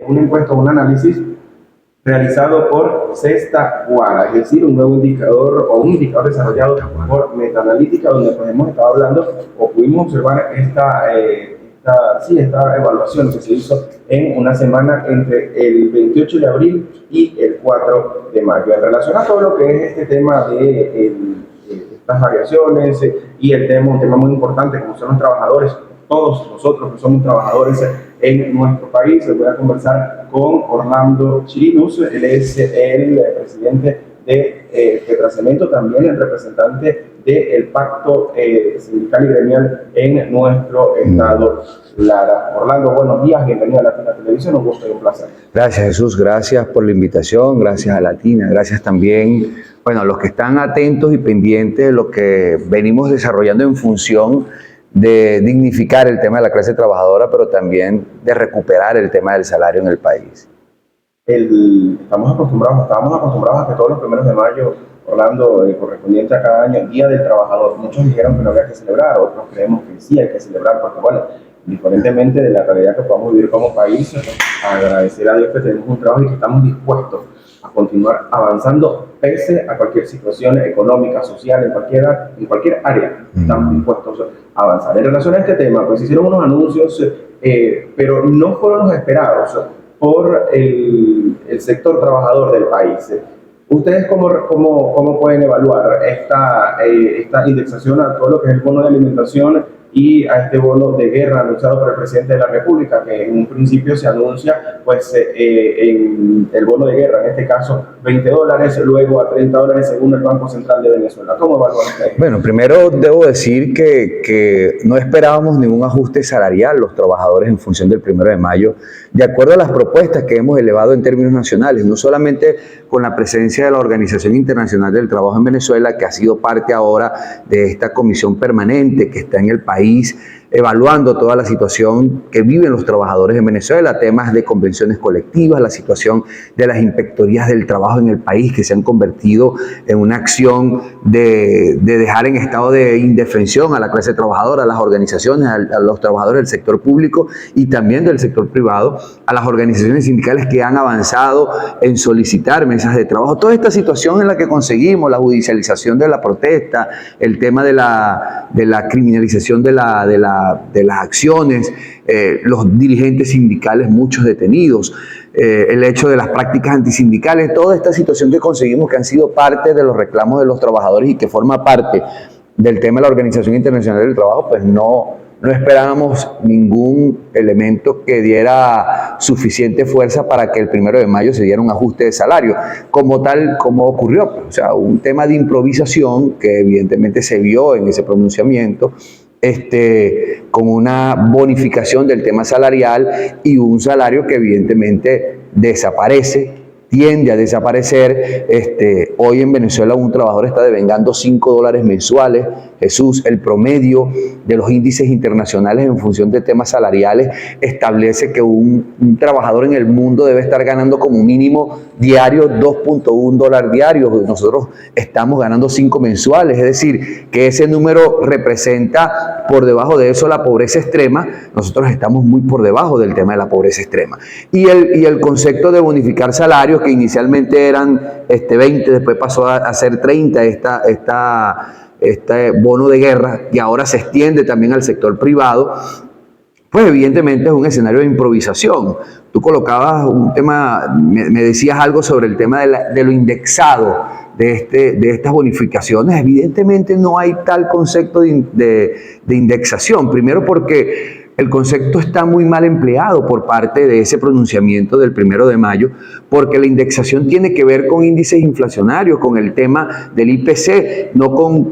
una encuesta, un análisis realizado por Cesta Guara, es decir, un nuevo indicador o un indicador desarrollado por Metaanalítica, donde pues hemos estado hablando o pudimos observar esta evaluación que se hizo en una semana entre el 28 de abril y el 4 de mayo. En relación a todo lo que es este tema de estas variaciones y el tema, un tema muy importante como son los trabajadores, todos nosotros que somos trabajadores en nuestro país. Voy a conversar con Orlando Chirinus, él es el presidente de Petracemento, también el representante del pacto sindical y gremial en nuestro estado Lara. Orlando, buenos días, bienvenido a Latina Televisión, un gusto y un placer. Gracias, Jesús, gracias por la invitación, gracias a Latina, gracias también, bueno, a los que están atentos y pendientes de lo que venimos desarrollando en función de dignificar el tema de la clase trabajadora, pero también de recuperar el tema del salario en el país. Estábamos acostumbrados a que todos los primeros de mayo, Orlando, correspondiente a cada año, Día del Trabajador, muchos dijeron que no había que celebrar, otros creemos que sí hay que celebrar, porque bueno, diferentemente de la realidad que podamos vivir como país, agradecer a Dios que tenemos un trabajo y que estamos dispuestos a continuar avanzando pese a cualquier situación económica, social, en cualquier área, estamos dispuestos a avanzar. En relación a este tema, pues hicieron unos anuncios, pero no fueron los esperados por el sector trabajador del país. ¿Ustedes cómo pueden evaluar esta indexación a todo lo que es el bono de alimentación y a este bono de guerra anunciado por el presidente de la República, que en un principio se anuncia pues en el bono de guerra, en este caso $20, luego a $30 según el Banco Central de Venezuela? ¿Cómo evalúan ustedes? Bueno, primero debo decir que no esperábamos ningún ajuste salarial los trabajadores en función del 1 de mayo, de acuerdo a las propuestas que hemos elevado en términos nacionales, no solamente con la presencia de la Organización Internacional del Trabajo en Venezuela, que ha sido parte ahora de esta comisión permanente que está en el país, evaluando toda la situación que viven los trabajadores en Venezuela, temas de convenciones colectivas, la situación de las inspectorías del trabajo en el país que se han convertido en una acción de dejar en estado de indefensión a la clase trabajadora, a las organizaciones, a los trabajadores del sector público y también del sector privado, a las organizaciones sindicales que han avanzado en solicitar mesas de trabajo. Toda esta situación en la que conseguimos la judicialización de la protesta, el tema de la criminalización de las acciones, los dirigentes sindicales, muchos detenidos, el hecho de las prácticas antisindicales, toda esta situación que conseguimos que han sido parte de los reclamos de los trabajadores y que forma parte del tema de la Organización Internacional del Trabajo, pues no esperábamos ningún elemento que diera suficiente fuerza para que el 1 de mayo se diera un ajuste de salario, como ocurrió. O sea, un tema de improvisación que evidentemente se vio en ese pronunciamiento, con una bonificación del tema salarial y un salario que evidentemente desaparece, tiende a desaparecer. Hoy en Venezuela un trabajador está devengando $5 mensuales. Jesús, el promedio de los índices internacionales en función de temas salariales establece que un trabajador en el mundo debe estar ganando como mínimo diario $2.1 diarios. Nosotros estamos ganando 5 mensuales, es decir, que ese número representa por debajo de eso la pobreza extrema. Nosotros estamos muy por debajo del tema de la pobreza extrema. Y el concepto de bonificar salarios, que inicialmente eran 20, después pasó a ser 30 este bono de guerra, y ahora se extiende también al sector privado, pues evidentemente es un escenario de improvisación. Tú colocabas un tema, me decías algo sobre el tema de lo indexado de estas bonificaciones. Evidentemente no hay tal concepto de indexación, primero porque el concepto está muy mal empleado por parte de ese pronunciamiento del 1 de mayo, porque la indexación tiene que ver con índices inflacionarios, con el tema del IPC, no con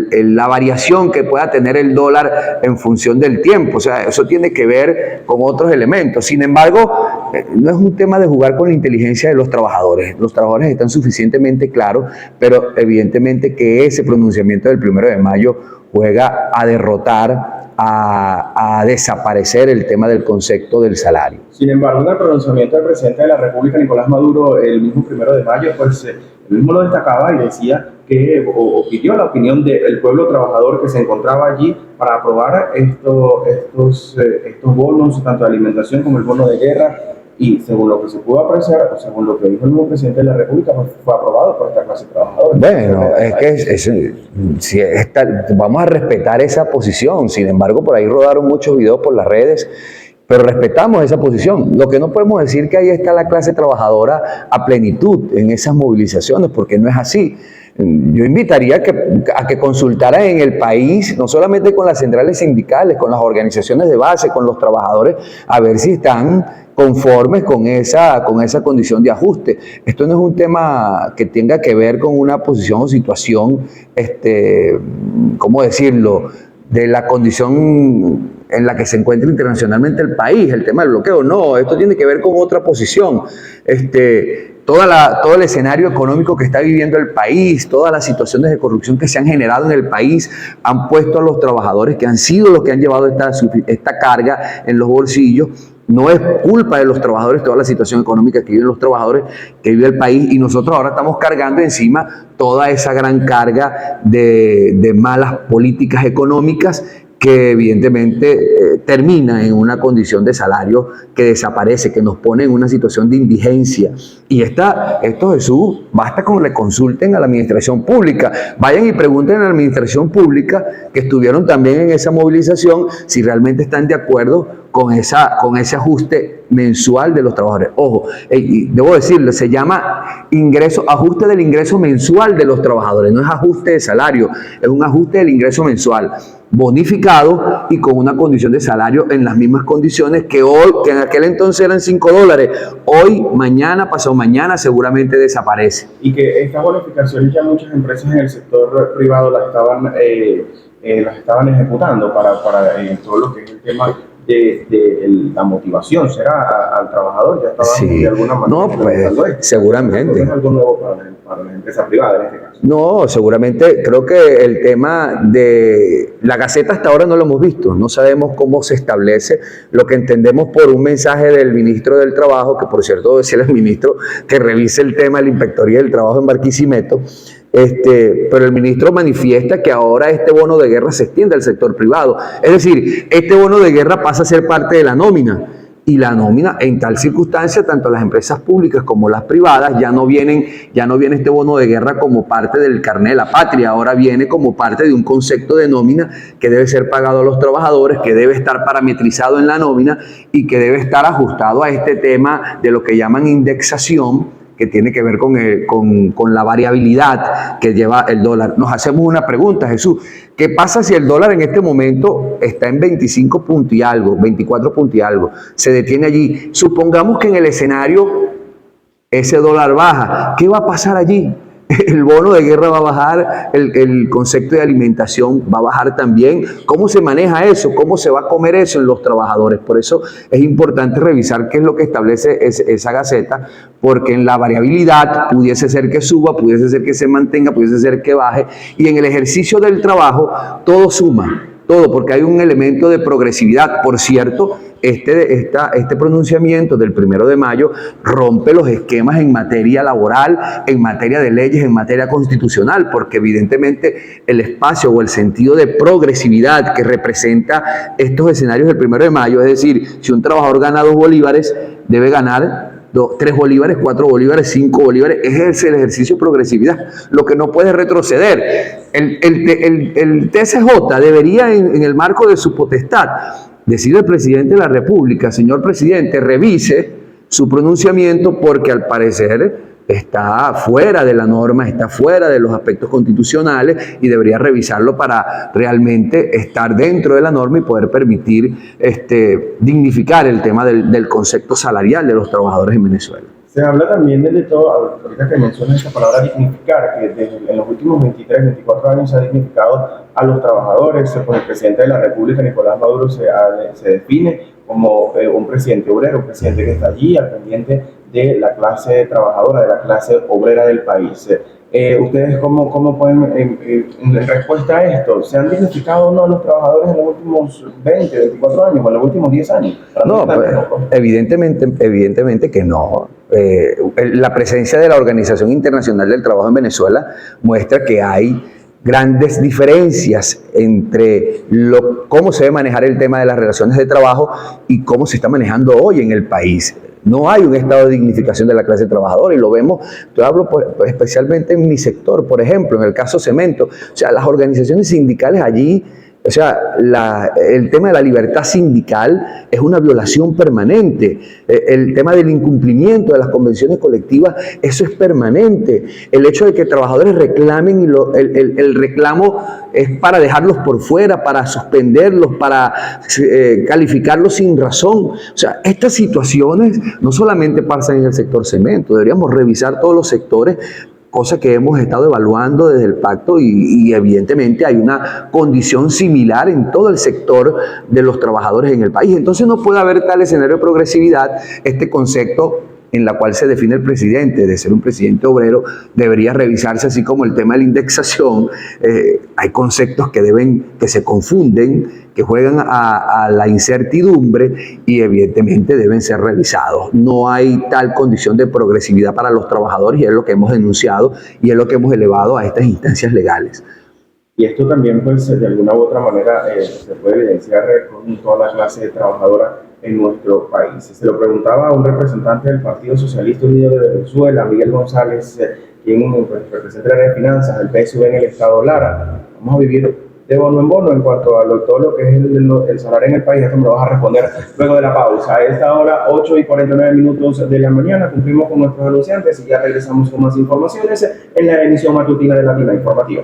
la variación que pueda tener el dólar en función del tiempo. O sea, eso tiene que ver con otros elementos. Sin embargo, no es un tema de jugar con la inteligencia de los trabajadores. Los trabajadores están suficientemente claros, pero evidentemente que ese pronunciamiento del 1 de mayo juega a derrotar, a desaparecer el tema del concepto del salario. Sin embargo, en el pronunciamiento del presidente de la República, Nicolás Maduro, el mismo 1 de mayo, pues él mismo lo destacaba y decía que, o pidió la opinión del pueblo trabajador que se encontraba allí para aprobar estos bonos, tanto de alimentación como el bono de guerra. Y según lo que se pudo apreciar, o según lo que dijo el nuevo presidente de la República, pues fue aprobado por esta clase trabajadora. Bueno, vamos a respetar esa posición. Sin embargo, por ahí rodaron muchos videos por las redes, pero respetamos esa posición. Lo que no podemos decir que ahí está la clase trabajadora a plenitud en esas movilizaciones, porque no es así. Yo invitaría a que consultaran en el país, no solamente con las centrales sindicales, con las organizaciones de base, con los trabajadores, a ver si están conformes con esa condición de ajuste. Esto no es un tema que tenga que ver con una posición o situación, ¿cómo decirlo?, de la condición en la que se encuentra internacionalmente el país, el tema del bloqueo. No, esto tiene que ver con otra posición. Todo el escenario económico que está viviendo el país, todas las situaciones de corrupción que se han generado en el país, han puesto a los trabajadores, que han sido los que han llevado esta carga en los bolsillos. No es culpa de los trabajadores toda la situación económica que viven los trabajadores, que vive el país, y nosotros ahora estamos cargando encima toda esa gran carga de malas políticas económicas que evidentemente termina en una condición de salario que desaparece, que nos pone en una situación de indigencia. Y esto, Jesús, basta con que le consulten a la administración pública. Vayan y pregunten a la administración pública, que estuvieron también en esa movilización, si realmente están de acuerdo con ese ajuste mensual de los trabajadores. Ojo, debo decirlo, se llama ajuste del ingreso mensual de los trabajadores, no es ajuste de salario, es un ajuste del ingreso mensual, bonificado y con una condición de salario en las mismas condiciones que en aquel entonces eran $5. Hoy, mañana, pasado mañana, seguramente desaparece. Y que estas bonificaciones ya muchas empresas en el sector privado las estaban ejecutando para todo lo que es el tema de la motivación, será al trabajador, ya estaban de alguna manera. No, pues seguramente. ¿Es algo nuevo para las empresas privadas en este caso? No, seguramente creo que el tema de la Gaceta hasta ahora no lo hemos visto, no sabemos cómo se establece. Lo que entendemos por un mensaje del ministro del Trabajo, que por cierto decía el ministro que revise el tema de la Inspectoría del Trabajo en Barquisimeto, pero el ministro manifiesta que ahora este bono de guerra se extiende al sector privado. Es decir, este bono de guerra pasa a ser parte de la nómina. Y la nómina, en tal circunstancia, tanto las empresas públicas como las privadas, ya no viene este bono de guerra como parte del carné de la patria, ahora viene como parte de un concepto de nómina que debe ser pagado a los trabajadores, que debe estar parametrizado en la nómina y que debe estar ajustado a este tema de lo que llaman indexación, que tiene que ver con la variabilidad que lleva el dólar. Nos hacemos una pregunta, Jesús. ¿Qué pasa si el dólar en este momento está en 25 puntos y algo, 24 puntos y algo? Se detiene allí. Supongamos que en el escenario ese dólar baja. ¿Qué va a pasar allí? El bono de guerra va a bajar, el concepto de alimentación va a bajar también. ¿Cómo se maneja eso? ¿Cómo se va a comer eso en los trabajadores? Por eso es importante revisar qué es lo que establece esa Gaceta, porque en la variabilidad pudiese ser que suba, pudiese ser que se mantenga, pudiese ser que baje, y en el ejercicio del trabajo todo suma. Todo, porque hay un elemento de progresividad. Por cierto, este pronunciamiento del 1 de mayo rompe los esquemas en materia laboral, en materia de leyes, en materia constitucional, porque evidentemente el espacio o el sentido de progresividad que representa estos escenarios del 1 de mayo, es decir, si un trabajador gana 2 bolívares, debe ganar 3 bolívares, 4 bolívares, 5 bolívares, es el ejercicio de progresividad, lo que no puede retroceder. El TSJ debería, en el marco de su potestad, decirle al presidente de la República: señor presidente, revise su pronunciamiento porque al parecer está fuera de la norma, está fuera de los aspectos constitucionales y debería revisarlo para realmente estar dentro de la norma y poder permitir dignificar el tema del concepto salarial de los trabajadores en Venezuela. Se habla también de todo, ahorita que mencionas esta palabra dignificar, que en los últimos 23, 24 años se ha dignificado a los trabajadores. Pues el presidente de la República, Nicolás Maduro, se define como un presidente obrero, un presidente que está allí al pendiente de la clase trabajadora, de la clase obrera del país. ¿Ustedes cómo pueden, en respuesta a esto, se han dignificado o no los trabajadores en los últimos 20, 24 años o en los últimos 10 años? No, pues, evidentemente que no. La presencia de la Organización Internacional del Trabajo en Venezuela muestra que hay grandes diferencias entre cómo se debe manejar el tema de las relaciones de trabajo y cómo se está manejando hoy en el país. No hay un estado de dignificación de la clase trabajadora y lo vemos, yo hablo especialmente en mi sector, por ejemplo, en el caso cemento, o sea, las organizaciones sindicales allí, o sea, el tema de la libertad sindical es una violación permanente. El tema del incumplimiento de las convenciones colectivas, eso es permanente. El hecho de que trabajadores reclamen, y el reclamo es para dejarlos por fuera, para suspenderlos, para calificarlos sin razón. O sea, estas situaciones no solamente pasan en el sector cemento, deberíamos revisar todos los sectores, cosa que hemos estado evaluando desde el pacto y evidentemente hay una condición similar en todo el sector de los trabajadores en el país. Entonces no puede haber tal escenario de progresividad. Este concepto en la cual se define el presidente, de ser un presidente obrero, debería revisarse, así como el tema de la indexación. Hay conceptos que se confunden, que juegan a la incertidumbre y evidentemente deben ser revisados. No hay tal condición de progresividad para los trabajadores y es lo que hemos denunciado y es lo que hemos elevado a estas instancias legales. Y esto también, pues, de alguna u otra manera se puede evidenciar con toda la clase trabajadora en nuestro país. Se lo preguntaba a un representante del Partido Socialista Unido de Venezuela, Miguel González, quien pues, representa el área de finanzas del PSUV en el estado Lara. Vamos a vivir de bono en bono en cuanto a todo lo que es el salario en el país. Esto me lo vas a responder luego de la pausa. A esta hora, 8:49 de la mañana, cumplimos con nuestros anunciantes y ya regresamos con más informaciones en la emisión matutina de Latina Informativa.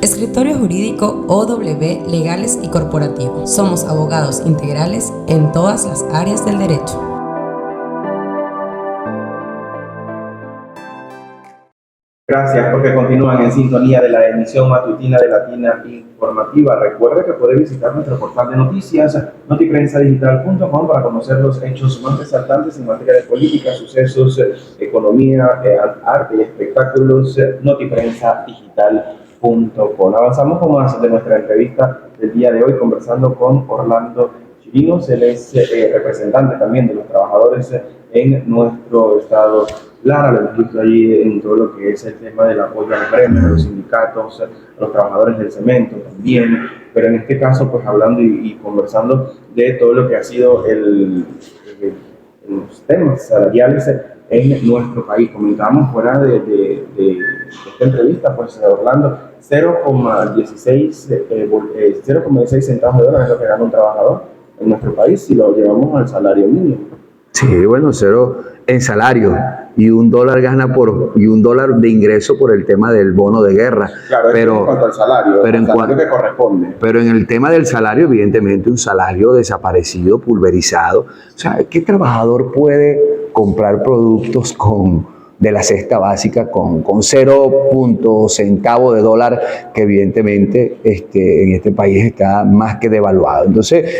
Escritorio Jurídico OW Legales y Corporativos. Somos abogados integrales en todas las áreas del derecho. Gracias porque continúan en sintonía de la emisión matutina de Latina Informativa. Recuerde que puede visitar nuestro portal de noticias notiprensadigital.com para conocer los hechos más resaltantes en materia de política, sucesos, economía, arte y espectáculos. Notiprensadigital.com. Avanzamos con más de nuestra entrevista del día de hoy, conversando con Orlando Chirinos. Él es representante también de los trabajadores en nuestro estado Lara. Lo hemos visto allí en todo lo que es el tema del apoyo a los gremios, a los sindicatos, a los trabajadores del cemento también, pero en este caso pues hablando y conversando de todo lo que ha sido los temas salariales en nuestro país. Comentábamos fuera de esta entrevista, pues Orlando, 0,16 centavos de dólar es lo que gana un trabajador en nuestro país si lo llevamos al salario mínimo. Sí, bueno, cero en salario y $1 de ingreso por el tema del bono de guerra. Claro, pero en cuanto al salario, que corresponde. Pero en el tema del salario, evidentemente, un salario desaparecido, pulverizado. O sea, ¿qué trabajador puede comprar productos de la cesta básica con 0 centavo de dólar, que evidentemente en este país está más que devaluado? Entonces,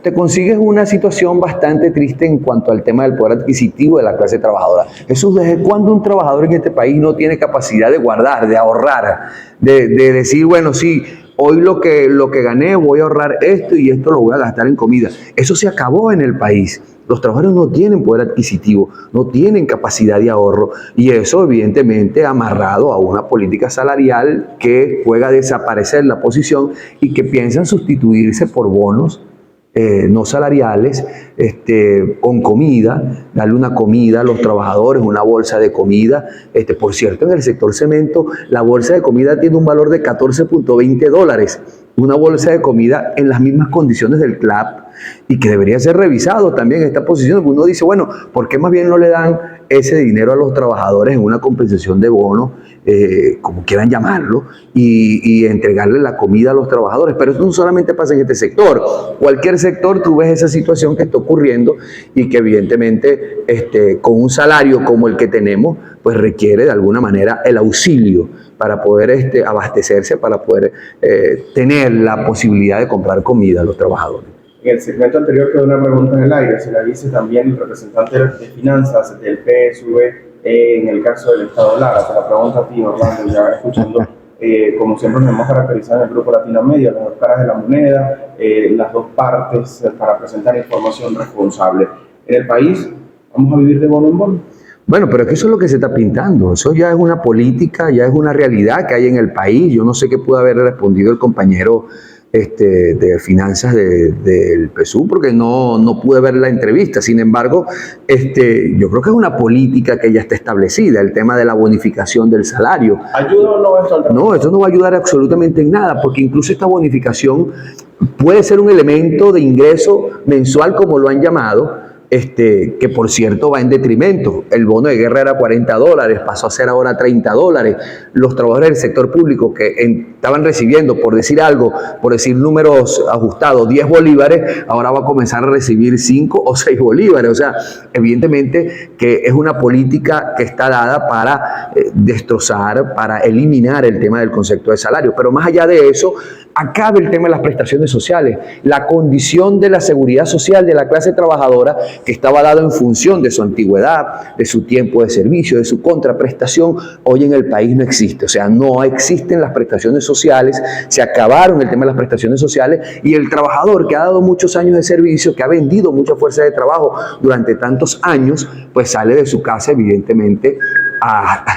te consigues una situación bastante triste en cuanto al tema del poder adquisitivo de la clase trabajadora. Jesús, ¿desde cuándo un trabajador en este país no tiene capacidad de guardar, de ahorrar, de decir, bueno, sí, hoy lo que gané voy a ahorrar esto y esto lo voy a gastar en comida? Eso se acabó en el país. Los trabajadores no tienen poder adquisitivo, no tienen capacidad de ahorro y eso evidentemente amarrado a una política salarial que juega a desaparecer la posición y que piensan sustituirse por bonos no salariales, con comida, darle una comida a los trabajadores, una bolsa de comida. Por cierto, en el sector cemento, la bolsa de comida tiene un valor de $14.20. Una bolsa de comida en las mismas condiciones del CLAP y que debería ser revisado también esta posición. Uno dice, bueno, ¿por qué más bien no le dan ese dinero a los trabajadores en una compensación de bono, como quieran llamarlo, y entregarle la comida a los trabajadores? Pero eso no solamente pasa en este sector. Cualquier sector tú ves esa situación que está ocurriendo y que evidentemente con un salario como el que tenemos, pues requiere de alguna manera el auxilio para poder abastecerse, para poder tener la posibilidad de comprar comida a los trabajadores. En el segmento anterior quedó una pregunta en el aire, se la dice también el representante de finanzas del PSV en el caso del Estado Lara. Te la pregunto a ti, Orlando, ya escuchando, como siempre nos hemos caracterizado en el Grupo Latinoamérica, las dos caras de la moneda, las dos partes para presentar información responsable. En el país, ¿vamos a vivir de bono en bono? Bueno, pero es que eso es lo que se está pintando. Eso ya es una política, ya es una realidad que hay en el país. Yo no sé qué pudo haber respondido el compañero de finanzas del PSU, porque no pude ver la entrevista. Sin embargo, yo creo que es una política que ya está establecida, el tema de la bonificación del salario. ¿Ayuda o no esto al trabajo? No, esto no va a ayudar absolutamente en nada, porque incluso esta bonificación puede ser un elemento de ingreso mensual, como lo han llamado, que por cierto va en detrimento. El bono de guerra era $40, pasó a ser ahora $30. Los trabajadores del sector público que estaban recibiendo, por decir algo, por decir números ajustados, 10 bolívares, ahora va a comenzar a recibir 5 o 6 bolívares. O sea, evidentemente que es una política que está dada para destrozar, para eliminar el tema del concepto de salario. Pero más allá de eso, acabe el tema de las prestaciones sociales, la condición de la seguridad social de la clase trabajadora que estaba dado en función de su antigüedad, de su tiempo de servicio, de su contraprestación, hoy en el país no existe. O sea, no existen las prestaciones sociales, se acabaron el tema de las prestaciones sociales y el trabajador que ha dado muchos años de servicio, que ha vendido mucha fuerza de trabajo durante tantos años, pues sale de su casa evidentemente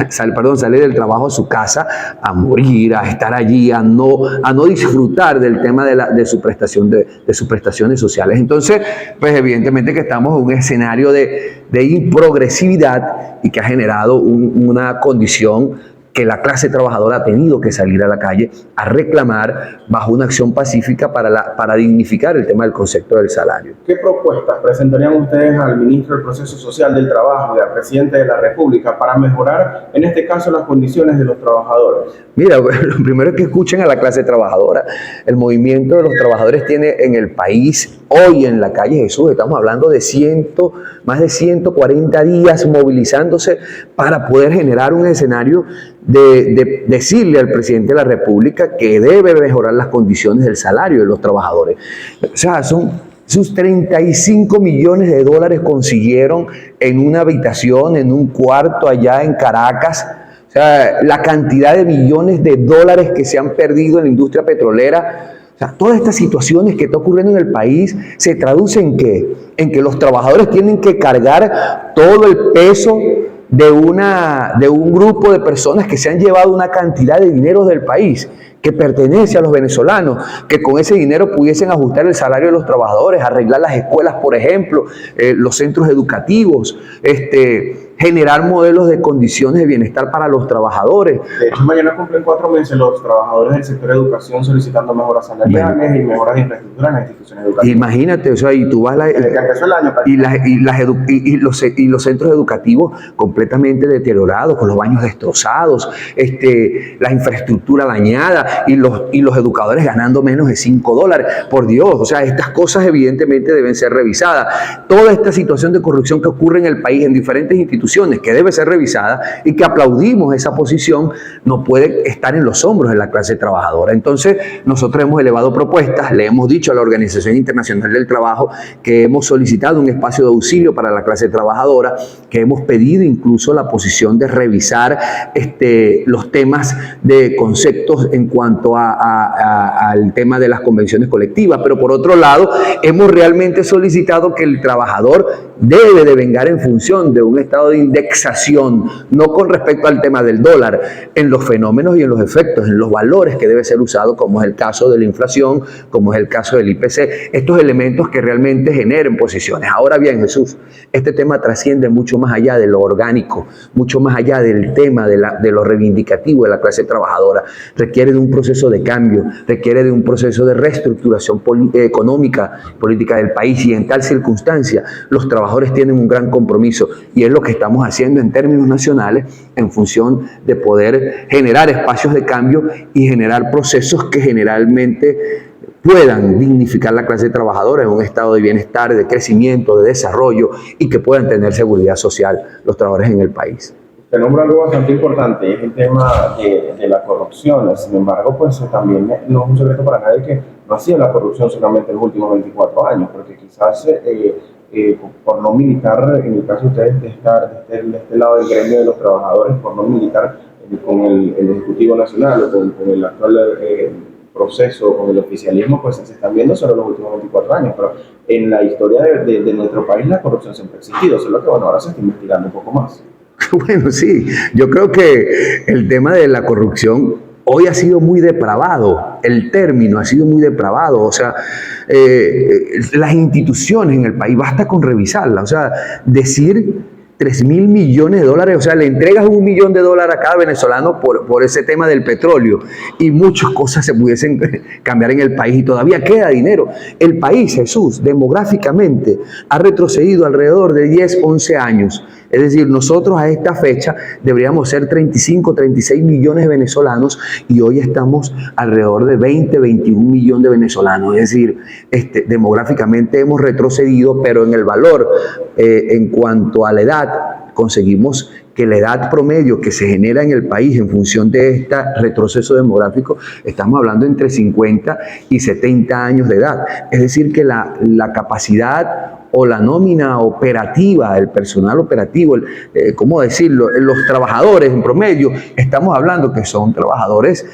sale del trabajo a su casa a morir, a estar allí, a no disfrutar del tema de su prestación, de sus prestaciones sociales. Entonces, pues evidentemente que estamos en un escenario de improgresividad y que ha generado una condición que la clase trabajadora ha tenido que salir a la calle a reclamar bajo una acción pacífica para dignificar el tema del concepto del salario. ¿Qué propuestas presentarían ustedes al ministro del Proceso Social del Trabajo y al presidente de la República para mejorar, en este caso, las condiciones de los trabajadores? Mira, lo primero es que escuchen a la clase trabajadora. El movimiento de los trabajadores tiene en el país, hoy en la calle Jesús, estamos hablando de más de 140 días movilizándose para poder generar un escenario de decirle al presidente de la República que debe mejorar las condiciones del salario de los trabajadores. O sea, sus $35 millones consiguieron en una habitación, en un cuarto allá en Caracas. O sea, la cantidad de millones de dólares que se han perdido en la industria petrolera. O sea, todas estas situaciones que están ocurriendo en el país se traducen ¿en qué? En que los trabajadores tienen que cargar todo el peso de un grupo de personas que se han llevado una cantidad de dinero del país que pertenece a los venezolanos, que con ese dinero pudiesen ajustar el salario de los trabajadores, arreglar las escuelas, por ejemplo, los centros educativos, generar modelos de condiciones de bienestar para los trabajadores. De hecho, mañana cumplen 4 meses los trabajadores del sector de educación solicitando mejoras salariales y mejoras de infraestructura en las instituciones educativas. Imagínate, o sea, y tú vas y los centros educativos completamente deteriorados, con los baños destrozados, la infraestructura dañada y los educadores ganando menos de $5. Por Dios, o sea, estas cosas evidentemente deben ser revisadas. Toda esta situación de corrupción que ocurre en el país en diferentes instituciones que debe ser revisada y que aplaudimos esa posición, no puede estar en los hombros de la clase trabajadora. Entonces, nosotros hemos elevado propuestas, le hemos dicho a la Organización Internacional del Trabajo que hemos solicitado un espacio de auxilio para la clase trabajadora, que hemos pedido incluso la posición de revisar los temas de conceptos en cuanto al tema de las convenciones colectivas, pero por otro lado, hemos realmente solicitado que el trabajador debe de vengar en función de un estado de indexación, no con respecto al tema del dólar, en los fenómenos y en los efectos, en los valores que debe ser usado, como es el caso de la inflación, como es el caso del IPC, estos elementos que realmente generen posiciones. Ahora bien, Jesús, este tema trasciende mucho más allá de lo orgánico, mucho más allá del tema de lo reivindicativo de la clase trabajadora. Requiere de un proceso de cambio, requiere de un proceso de reestructuración económica, política del país, y en tal circunstancia los trabajadores tienen un gran compromiso, y es lo que estamos haciendo en términos nacionales en función de poder generar espacios de cambio y generar procesos que generalmente puedan dignificar la clase trabajadora en un estado de bienestar, de crecimiento, de desarrollo, y que puedan tener seguridad social los trabajadores en el país. Te nombro algo bastante importante, es el tema de la corrupción. Sin embargo, pues también no es un secreto para nadie que no ha sido la corrupción solamente en los últimos 24 años, porque quizás por no militar, en el caso de ustedes de estar de este lado del gremio de los trabajadores, por no militar con el Ejecutivo Nacional o con el actual proceso, con el oficialismo, pues se están viendo solo los últimos 24 años, pero en la historia de nuestro país la corrupción siempre ha existido, solo que bueno, ahora se está investigando un poco más. Bueno, sí, yo creo que el tema de la corrupción hoy ha sido muy depravado, el término ha sido muy depravado, o sea, las instituciones en el país, basta con revisarlas, o sea, decir 3.000 millones de dólares, o sea, le entregas $1 millón a cada venezolano por ese tema del petróleo y muchas cosas se pudiesen cambiar en el país y todavía queda dinero. El país, Jesús, demográficamente ha retrocedido alrededor de 10, 11 años. Es decir, nosotros a esta fecha deberíamos ser 35, 36 millones de venezolanos y hoy estamos alrededor de 20, 21 millones de venezolanos. Es decir, demográficamente hemos retrocedido, pero en el valor, en cuanto a la edad, conseguimos que la edad promedio que se genera en el país en función de este retroceso demográfico, estamos hablando entre 50 y 70 años de edad. Es decir, que la capacidad o la nómina operativa, el personal operativo, ¿cómo decirlo? Los trabajadores en promedio, estamos hablando que son trabajadores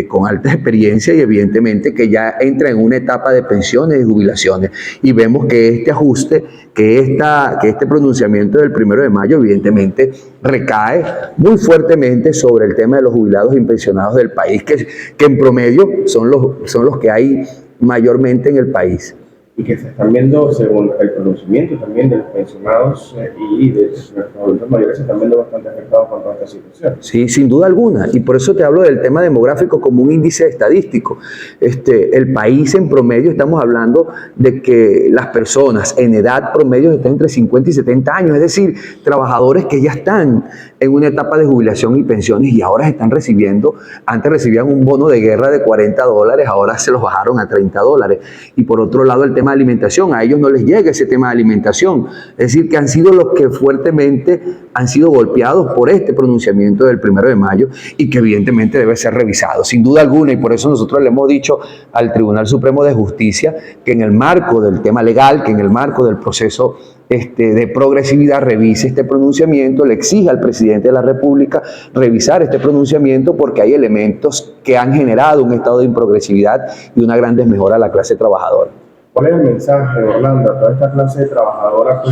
con alta experiencia y evidentemente que ya entra en una etapa de pensiones y jubilaciones. Y vemos que este ajuste, que este pronunciamiento del 1 de mayo evidentemente recae muy fuertemente sobre el tema de los jubilados y pensionados del país, que en promedio son los que hay mayormente en el país. Y que se están viendo, según el pronunciamiento también de los pensionados y de los adultos mayores, se están viendo bastante afectados con toda esta situación. Sí, sin duda alguna. Y por eso te hablo del tema demográfico como un índice estadístico. El país en promedio, estamos hablando de que las personas en edad promedio están entre 50 y 70 años, es decir, trabajadores que ya están en una etapa de jubilación y pensiones y ahora están recibiendo, antes recibían un bono de guerra de $40, ahora se los bajaron a $30. Y por otro lado, el tema de alimentación, a ellos no les llega ese tema de alimentación. Es decir, que han sido los que fuertemente han sido golpeados por este pronunciamiento del 1 de mayo y que evidentemente debe ser revisado, sin duda alguna, y por eso nosotros le hemos dicho al Tribunal Supremo de Justicia que en el marco del tema legal, que en el marco del proceso de progresividad revise este pronunciamiento, le exige al presidente de la República revisar este pronunciamiento porque hay elementos que han generado un estado de improgresividad y una gran desmejora a la clase trabajadora. ¿Cuál es el mensaje, Orlando, a toda esta clase de trabajadora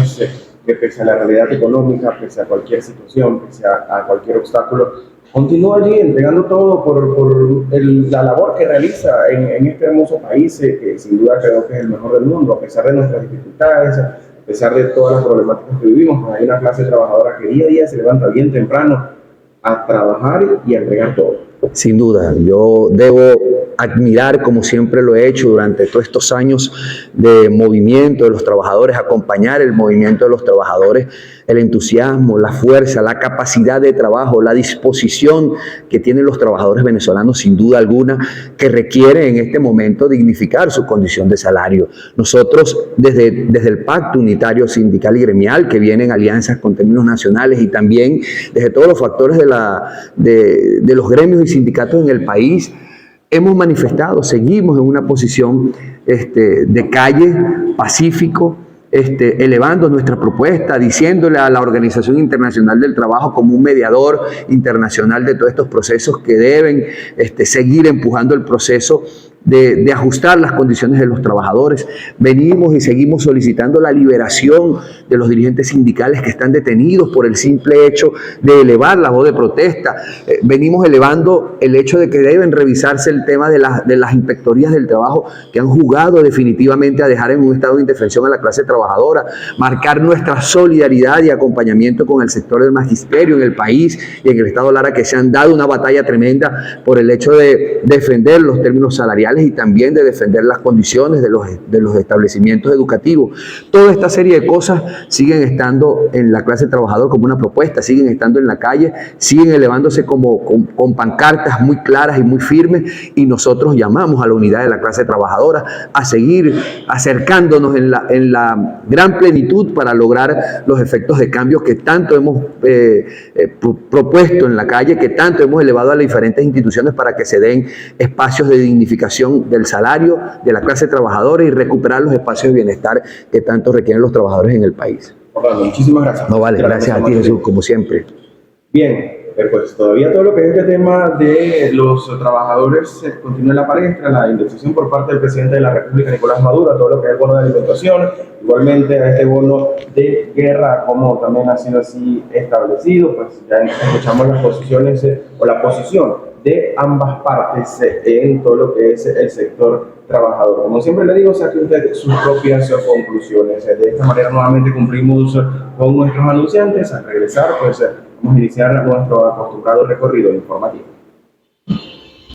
que pese a la realidad económica, pese a cualquier situación, pese a cualquier obstáculo, continúa allí entregando todo por la labor que realiza en este hermoso país, que sin duda creo que es el mejor del mundo, a pesar de nuestras dificultades, a pesar de todas las problemáticas que vivimos? Pues hay una clase trabajadora que día a día se levanta bien temprano a trabajar y a entregar todo. Sin duda, yo debo admirar, como siempre lo he hecho durante todos estos años de movimiento de los trabajadores, acompañar el movimiento de los trabajadores, el entusiasmo, la fuerza, la capacidad de trabajo, la disposición que tienen los trabajadores venezolanos, sin duda alguna, que requieren en este momento dignificar su condición de salario. Nosotros, desde el Pacto Unitario Sindical y Gremial, que viene en alianzas con términos nacionales, y también desde todos los factores de los gremios y sindicatos en el país, hemos manifestado, seguimos en una posición de calle, pacífico, elevando nuestra propuesta, diciéndole a la Organización Internacional del Trabajo como un mediador internacional de todos estos procesos que deben seguir empujando el proceso de ajustar las condiciones de los trabajadores. Venimos y seguimos solicitando la liberación de los dirigentes sindicales que están detenidos por el simple hecho de elevar la voz de protesta. Venimos elevando el hecho de que deben revisarse el tema de las inspectorías del trabajo que han jugado definitivamente a dejar en un estado de indefensión a la clase trabajadora, marcar nuestra solidaridad y acompañamiento con el sector del magisterio en el país y en el Estado Lara, que se han dado una batalla tremenda por el hecho de defender los términos salariales y también de defender las condiciones de los establecimientos educativos. Toda esta serie de cosas siguen estando en la clase trabajadora como una propuesta, siguen estando en la calle, siguen elevándose con pancartas muy claras y muy firmes, y nosotros llamamos a la unidad de la clase trabajadora a seguir acercándonos en la gran plenitud para lograr los efectos de cambio que tanto hemos propuesto en la calle, que tanto hemos elevado a las diferentes instituciones para que se den espacios de dignificación recuperación del salario de la clase trabajadora y recuperar los espacios de bienestar que tanto requieren los trabajadores en el país. Orlando, muchísimas gracias. No vale, gracias a ti, Jesús, como siempre. Bien, pues todavía todo lo que es este tema de los trabajadores continúa en la palestra, la indexación por parte del presidente de la República, Nicolás Maduro, todo lo que es el bono de alimentación, igualmente a este bono de guerra, como también ha sido así establecido, pues ya escuchamos las posiciones o la posición de ambas partes en todo lo que es el sector trabajador. Como siempre le digo, saque usted sus propias conclusiones. De esta manera nuevamente cumplimos con nuestros anunciantes. Al regresar, pues vamos a iniciar nuestro acostumbrado recorrido informativo.